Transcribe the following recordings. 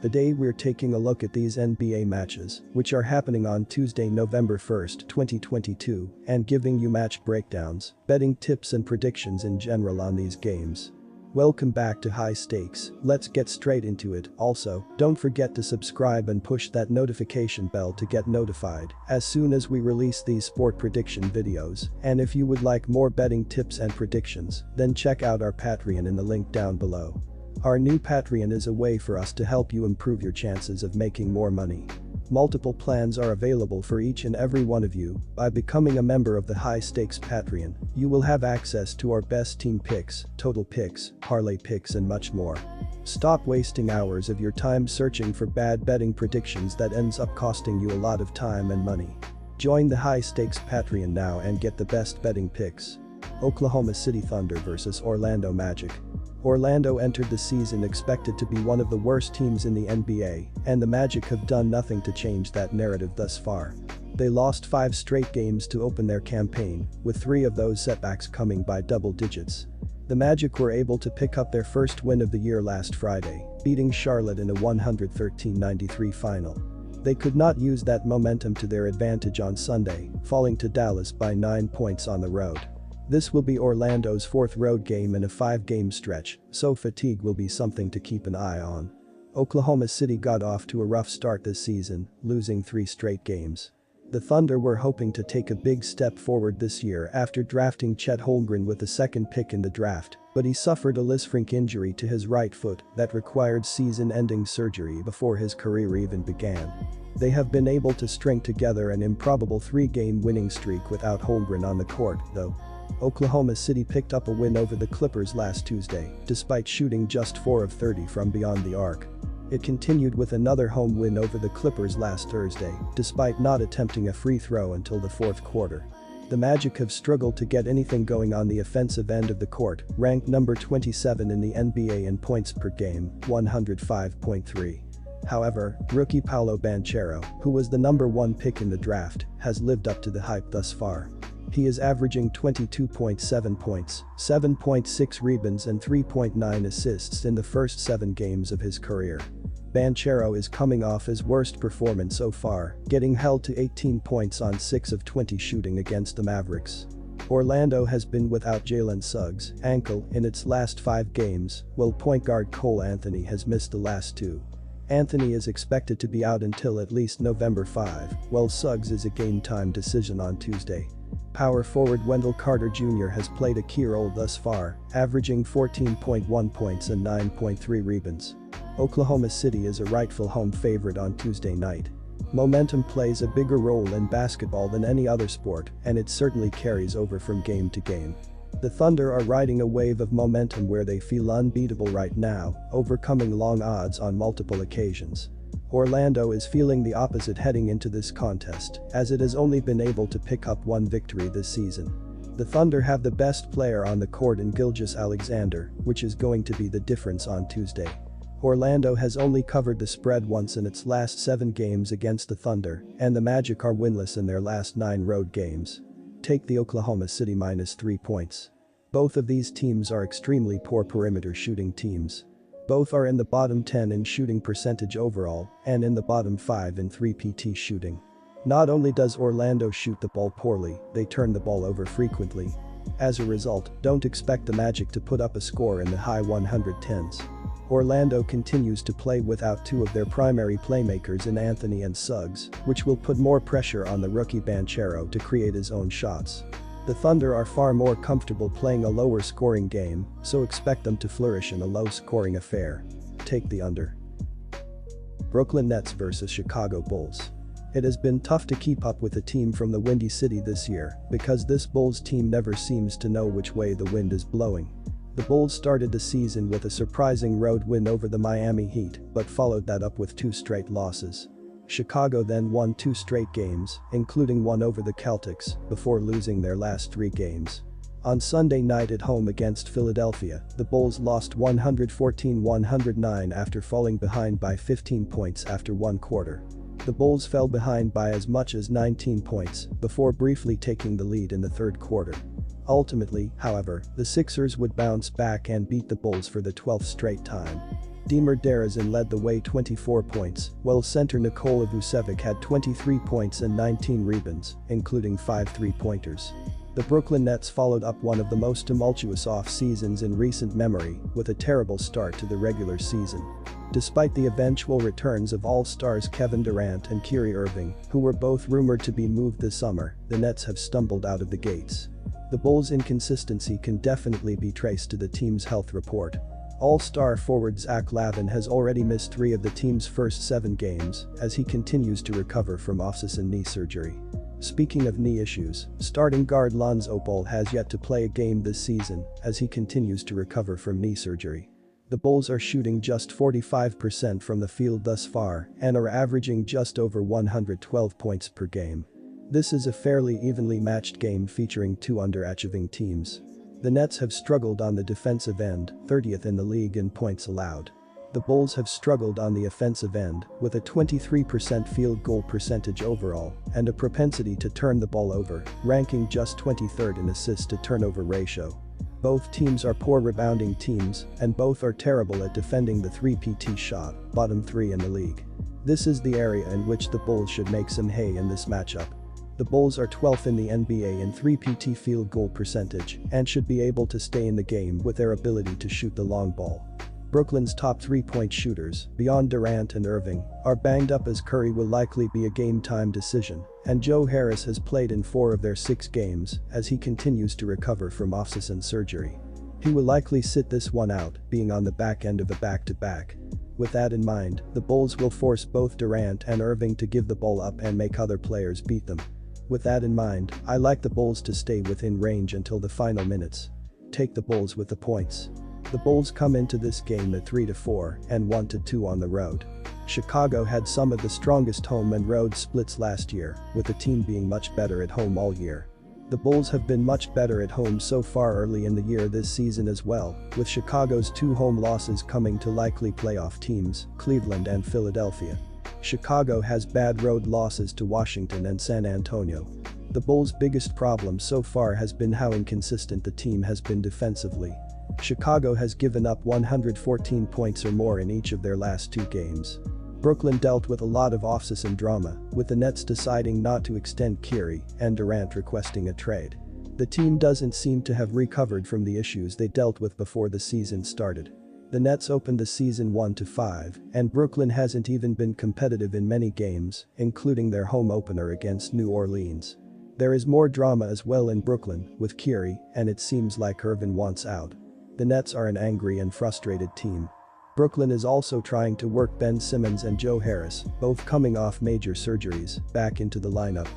Today we're taking a look at these NBA matches, which are happening on Tuesday, November 1st, 2022, and giving you match breakdowns, betting tips and predictions in general on these games. Welcome back to High Stakes, let's get straight into it. Also, don't forget to subscribe and push that notification bell to get notified as soon as we release these sport prediction videos, and if you would like more betting tips and predictions, then check out our Patreon in the link down below. Our new Patreon is a way for us to help you improve your chances of making more money. Multiple plans are available for each and every one of you. By becoming a member of the High Stakes Patreon, you will have access to our best team picks, total picks, parlay picks and much more. Stop wasting hours of your time searching for bad betting predictions that ends up costing you a lot of time and money. Join the High Stakes Patreon now and get the best betting picks. Oklahoma City Thunder vs Orlando Magic. Orlando entered the season expected to be one of the worst teams in the NBA, and the Magic have done nothing to change that narrative thus far. They lost 5 straight games to open their campaign, with 3 of those setbacks coming by double digits. The Magic were able to pick up their first win of the year last Friday, beating Charlotte in a 113-93 final. They could not use that momentum to their advantage on Sunday, falling to Dallas by 9 points on the road. This will be Orlando's 4th road game in a 5-game stretch, so fatigue will be something to keep an eye on. Oklahoma City got off to a rough start this season, losing 3 straight games. The Thunder were hoping to take a big step forward this year after drafting Chet Holmgren with the 2nd pick in the draft, but he suffered a Lisfranc injury to his right foot that required season-ending surgery before his career even began. They have been able to string together an improbable 3-game winning streak without Holmgren on the court, though. Oklahoma City picked up a win over the Clippers last Tuesday, despite shooting just 4 of 30 from beyond the arc. It continued with another home win over the Clippers last Thursday, despite not attempting a free throw until the 4th quarter. The Magic have struggled to get anything going on the offensive end of the court, ranked number 27 in the NBA in points per game, 105.3. However, rookie Paolo Banchero, who was the number 1 pick in the draft, has lived up to the hype thus far. He is averaging 22.7 points, 7.6 rebounds and 3.9 assists in the first 7 games of his career. Banchero is coming off his worst performance so far, getting held to 18 points on 6 of 20 shooting against the Mavericks. Orlando has been without Jalen Suggs, ankle, in its last 5 games, while point guard Cole Anthony has missed the last 2. Anthony is expected to be out until at least November 5, while Suggs is a game-time decision on Tuesday. Power forward Wendell Carter Jr. has played a key role thus far, averaging 14.1 points and 9.3 rebounds. Oklahoma City is a rightful home favorite on Tuesday night. Momentum plays a bigger role in basketball than any other sport, and it certainly carries over from game to game. The Thunder are riding a wave of momentum where they feel unbeatable right now, overcoming long odds on multiple occasions. Orlando is feeling the opposite heading into this contest, as it has only been able to pick up 1 victory this season. The Thunder have the best player on the court in Gilgeous-Alexander, which is going to be the difference on Tuesday. Orlando has only covered the spread once in its last 7 games against the Thunder, and the Magic are winless in their last 9 road games. Take the Oklahoma City -3 points. Both of these teams are extremely poor perimeter shooting teams. Both are in the bottom 10 in shooting percentage overall and in the bottom 5 in 3PT shooting. Not only does Orlando shoot the ball poorly, they turn the ball over frequently. As a result, don't expect the Magic to put up a score in the high 110s. Orlando continues to play without 2 of their primary playmakers in Anthony and Suggs, which will put more pressure on the rookie Banchero to create his own shots. The Thunder are far more comfortable playing a lower scoring game, so expect them to flourish in a low scoring affair. Take the under. Brooklyn Nets vs Chicago Bulls. It has been tough to keep up with the team from the Windy City this year because this Bulls team never seems to know which way the wind is blowing. The Bulls started the season with a surprising road win over the Miami Heat, but followed that up with 2 straight losses. Chicago then won 2 straight games, including one over the Celtics, before losing their last 3 games. On Sunday night at home against Philadelphia, the Bulls lost 114-109 after falling behind by 15 points after 1 quarter. The Bulls fell behind by as much as 19 points before briefly taking the lead in the 3rd quarter. Ultimately, however, the Sixers would bounce back and beat the Bulls for the 12th straight time. Dimir Derezin led the way 24 points, while center Nikola Vucevic had 23 points and 19 rebounds, including 5 three-pointers. The Brooklyn Nets followed up one of the most tumultuous off-seasons in recent memory with a terrible start to the regular season. Despite the eventual returns of All-Stars Kevin Durant and Kyrie Irving, who were both rumored to be moved this summer, the Nets have stumbled out of the gates. The Bulls' inconsistency can definitely be traced to the team's health report. All-star forward Zach LaVine has already missed 3 of the team's first 7 games as he continues to recover from off-season knee surgery. Speaking of knee issues, starting guard Lonzo Ball has yet to play a game this season as he continues to recover from knee surgery. The Bulls are shooting just 45% from the field thus far and are averaging just over 112 points per game. This is a fairly evenly matched game featuring 2 underachieving teams. The Nets have struggled on the defensive end, 30th in the league in points allowed. The Bulls have struggled on the offensive end with a 23% field goal percentage overall and a propensity to turn the ball over, ranking just 23rd in assist to turnover ratio. Both teams are poor rebounding teams and both are terrible at defending the 3PT shot, bottom 3 in the league. This is the area in which the Bulls should make some hay in this matchup. The Bulls are 12th in the NBA in 3PT field goal percentage and should be able to stay in the game with their ability to shoot the long ball. Brooklyn's top 3-point shooters, beyond Durant and Irving, are banged up as Curry will likely be a game-time decision, and Joe Harris has played in 4 of their 6 games as he continues to recover from off-season surgery. He will likely sit this one out, being on the back end of a back-to-back. With that in mind, the Bulls will force both Durant and Irving to give the ball up and make other players beat them. With that in mind, I like the Bulls to stay within range until the final minutes. Take the Bulls with the points. The Bulls come into this game at 3-4 and 1-2 on the road. Chicago had some of the strongest home and road splits last year, with the team being much better at home all year. The Bulls have been much better at home so far early in the year this season as well, with Chicago's 2 home losses coming to likely playoff teams, Cleveland and Philadelphia. Chicago has bad road losses to Washington and San Antonio. The Bulls' biggest problem so far has been how inconsistent the team has been defensively. Chicago has given up 114 points or more in each of their last 2 games. Brooklyn dealt with a lot of off-season drama, with the Nets deciding not to extend Kyrie and Durant requesting a trade. The team doesn't seem to have recovered from the issues they dealt with before the season started. The Nets opened the season 1-5, and Brooklyn hasn't even been competitive in many games, including their home opener against New Orleans. There is more drama as well in Brooklyn with Kyrie, and it seems like Irving wants out. The Nets are an angry and frustrated team. Brooklyn is also trying to work Ben Simmons and Joe Harris, both coming off major surgeries, back into the lineup.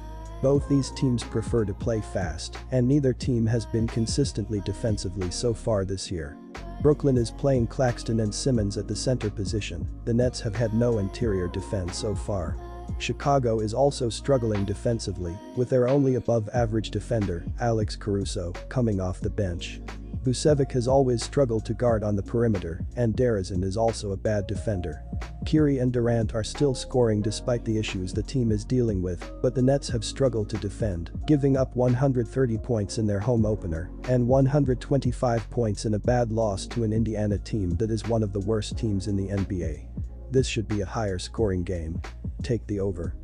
Both these teams prefer to play fast, and neither team has been consistently defensively so far this year. Brooklyn is playing Claxton and Simmons at the center position. The Nets have had no interior defense so far. Chicago is also struggling defensively, with their only above-average defender, Alex Caruso, coming off the bench. Vucevic has always struggled to guard on the perimeter, and Derezin is also a bad defender. Kyrie and Durant are still scoring despite the issues the team is dealing with, but the Nets have struggled to defend, giving up 130 points in their home opener and 125 points in a bad loss to an Indiana team that is one of the worst teams in the NBA. This should be a higher scoring game. Take the over.